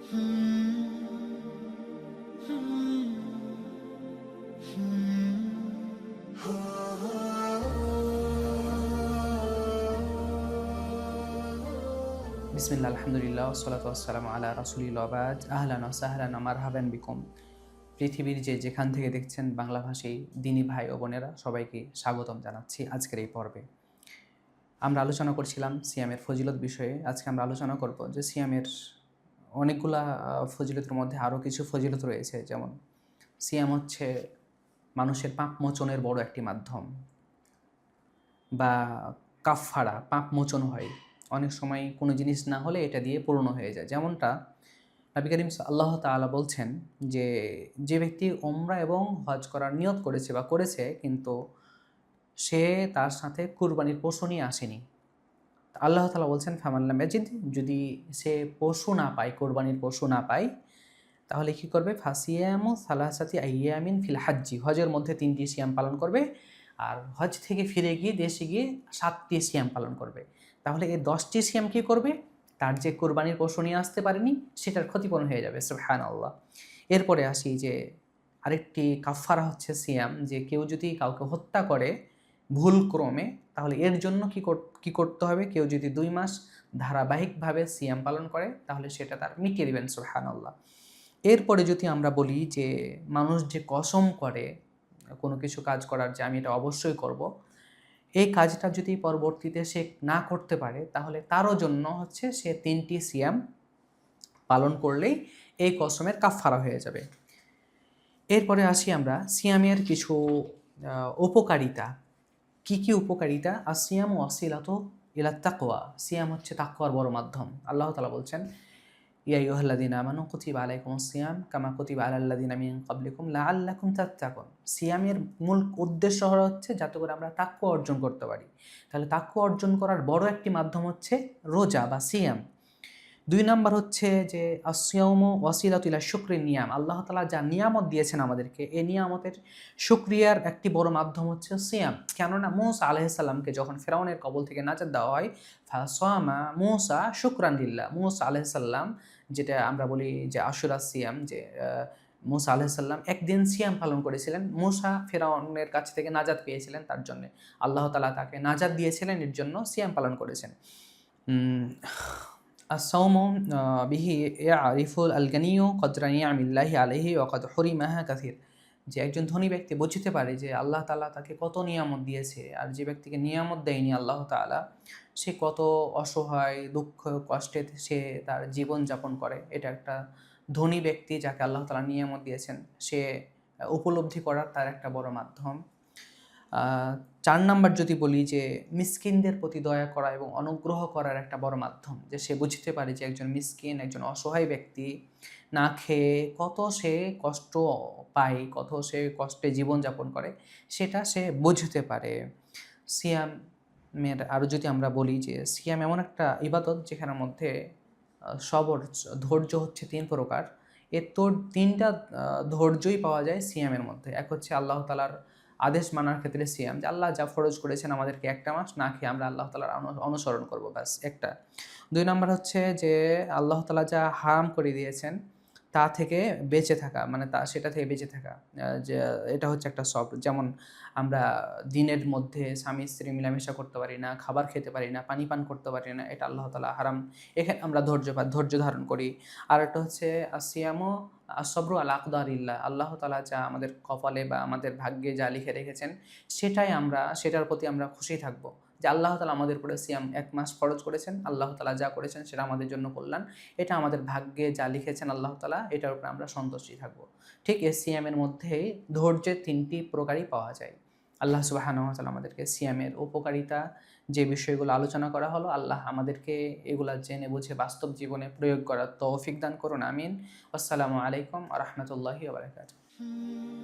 বিসমিল্লাহ, আলহামদুলিল্লাহ, ওয়াসসালাতু ওয়াসসালামু আলা রাসূলিল্লাহ, বাদ। আহলান ওয়া সাহলান ওয়া মারহাবান বিকুম। পৃথিবীর যেখান থেকে দেখছেন বাংলাভাষী দিনী ভাই ও বোনেরা, সবাইকে স্বাগতম জানাচ্ছি আজকের এই পর্বে। আমরা আলোচনা করছিলাম সিয়ামের ফজিলত বিষয়ে। আজকে আমরা আলোচনা করব যে সিয়ামের অনেকগুলা ফজিলতের মধ্যে আরও কিছু ফজিলত রয়েছে। যেমন সিয়াম হচ্ছে মানুষের পাপ মোচনের বড় একটি মাধ্যম, বা কাফফারা, পাপ মোচন হয়। অনেক সময় কোনো জিনিস না হলে এটা দিয়ে পূর্ণ হয়ে যায়। যেমনটা নবী করিম আল্লাহ তাআলা বলছেন যে যে ব্যক্তি ওমরা এবং হজ করার নিয়ত করেছে বা করেছে, কিন্তু সে তার সাথে কুরবানির পশু নিয়ে আসেনি, আল্লাহ তাআলা বলছেন ফামান লাম ইয়াজিদ, যদি সে পশু না পায়, কোরবানির পশু না পায়, তাহলে কি করবে? ফাসিয়ামু সালাসাতি আইয়ামিন ফিল হাজ্জি, হজের মধ্যে 3টি সিয়াম পালন করবে, আর হজ থেকে ফিরে গিয়ে দেশে গিয়ে 7টি সিয়াম পালন করবে। তাহলে এই 10টি সিয়াম কি করবে? তার যে কোরবানির পশু নিয়ে আসতে পারেনি সেটার ক্ষতিপূরণ হয়ে যাবে। সুবহানাল্লাহ। এরপরে আসি যে আরেকটি কাফফারা হচ্ছে সিয়াম, যে কেউ যদি কাউকে হত্যা করে ভুলক্রমে, তাহলে এর জন্য কি করতে হবে? কেউ যদি 2 মাস ধারাবাহিকভাবে সিয়াম পালন করে, তাহলে সেটা তার মিটিয়ে দিবেন। সুবহানাল্লাহ। এরপরে যদি আমরা বলি যে মানুষ যে কসম করে কোনো কিছু কাজ করার, যে আমি এটা অবশ্যই করব, এই কাজটা যদি পরবর্তীতে সে না করতে পারে, তাহলে তারও জন্য হচ্ছে সে 3টি সিয়াম পালন করলেই এই কসমের কাফফারা হয়ে যাবে। এরপরে আসি আমরা সিয়ামের কিছু উপকারিতা। কি কি উপকারিতা? আসিয়াম ওয়াসিলাতু ইলা তাকওয়া, সিয়াম হচ্ছে তাকওয়ার বড় মাধ্যম। আল্লাহ তাআলা বলছেন ইয়া আইয়ুহাল্লাযীনা আমানু কুতিবা আলাইকুমুস সিয়াম কামা কুতিবা আলাল্লাযীনা মিন ক্বাবলিকুম লাআল্লাকুম তাত্তাকুন। সিয়ামের মূল উদ্দেশ্য হচ্ছে যাতে করে আমরা তাকওয়া অর্জন করতে পারি। তাহলে তাকওয়া অর্জন করার বড় একটি মাধ্যম হচ্ছে রোজা বা সিয়াম। 2 নাম্বার হচ্ছে যে আসিয়ামু ওয়াসিলাতু ইলা শুকরিন নিয়াম, আল্লাহ তাআলা যা নিয়ামত দিয়েছেন আমাদেরকে, এই নিয়ামতের শুকরিয়ার একটি বড় মাধ্যম হচ্ছে সিয়াম। কেননা মূসা আলাইহিস সালামকে যখন ফিরআউনের কবল থেকে নাজাত দেওয়া হয়, ফাসামা মূসা শুকরান লিল্লাহ, মূসা আলাইহিস সালাম, যেটা আমরা বলি যে আশুরা সিয়াম, যে মূসা আলাইহিস সালাম একদিন সিয়াম পালন করেছিলেন। মূসা ফিরআউনের কাছ থেকে নাজাত পেয়েছিলেন, তার জন্য আল্লাহ তাআলা তাকে নাজাত দিয়েছিলেন, এর জন্য সিয়াম পালন করেছেন। আস-সাওমু বিহি ইয়ারিফুল আল-গানিয়্যু কদরা নিআমিল্লাহি আলাইহি ওয়া কদ হুরিমাহা কাসীর, যে একজন ধনী ব্যক্তি বুঝতে পারে যে আল্লাহ তাআলা তাকে কত নিয়ামত দিয়েছে, আর যে ব্যক্তিকে নিয়ামত দেয়নি আল্লাহ তাআলা, সে কত অসহায়, দুঃখ কষ্টে সে তার জীবন যাপন করে। এটা একটা ধনী ব্যক্তি যাকে আল্লাহ তাআলা নিয়ামত দিয়েছেন, সে উপলব্ধি করার তার একটা বড় মাধ্যম। 4 নাম্বার যদি বলি যে মিসকিনদের প্রতি দয়া করা এবং অনুগ্রহ করার একটা বড় মাধ্যম, যে সে বুঝতে পারে যে একজন মিসকিন, একজন অসহায় ব্যক্তি না খেয়ে কত সে কষ্ট পায়, কত সে কষ্টে জীবনযাপন করে, সেটা সে বুঝতে পারে। সিয়ামের আরও যদি আমরা বলি যে সিয়াম এমন একটা ইবাদত যেখানের মধ্যে সবর, ধৈর্য হচ্ছে 3 প্রকার। এর তো 3টা ধৈর্যই পাওয়া যায় সিয়ামের মধ্যে। এক হচ্ছে আল্লাহ তাআলার আদেশ মানার ক্ষেত্রে সিয়াম, যে আল্লাহ যা ফরজ করেছেন আমাদেরকে, একটা মাস না খেয়ে আমরা আল্লাহ তাআলার অনুসরণ করব, ব্যাস একটা। 2 নাম্বার হচ্ছে যে আল্লাহ তাআলা যা হারাম করে দিয়েছেন তা থেকে বেঁচে থাকা, মানে সেটা থেকে বেঁচে থাকা। যে এটা হচ্ছে একটা সবর। যেমন আমরা দিনের মধ্যে স্বামী স্ত্রী মেলামেশা করতে পারি না, খাবার খেতে পারি না, পানি পান করতে পারি না, এটা আল্লাহ তাআলা হারাম, এখানে আমরা ধৈর্য ধারণ করি। আর একটা হচ্ছে আসিয়ামু আসবরু আলা আকদারিল্লাহ, আল্লাহ তাআলা যা আমাদের কপালে বা আমাদের ভাগ্যে যা লিখে রেখেছেন, সেটার প্রতি আমরা খুশি থাকব, যে আল্লাহ তাআলা আমাদের উপরে সিয়াম 1 মাস ফরজ করেছেন, আল্লাহ তাআলা যা করেছেন সেটা আমাদের জন্য কল্যাণ, এটা আমাদের ভাগ্যে যা লিখেছেন আল্লাহ তাআলা, এটার উপরে আমরা সন্তুষ্টি থাকব। ঠিক এই সিয়ামের মধ্যেই ধৈর্যের 3টি প্রকারই পাওয়া যায়। আল্লাহ সুবহানাহু ওয়া তাআলা আমাদেরকে সিয়ামের উপকারিতা, যে বিষয়গুলো আলোচনা করা হলো, আল্লাহ আমাদেরকে এগুলা জেনে বুঝে বাস্তব জীবনে প্রয়োগ করার তৌফিক দান করুন, আমিন। আসসালামু আলাইকুম ওয়া রাহমাতুল্লাহি ওয়া বারাকাতুহু।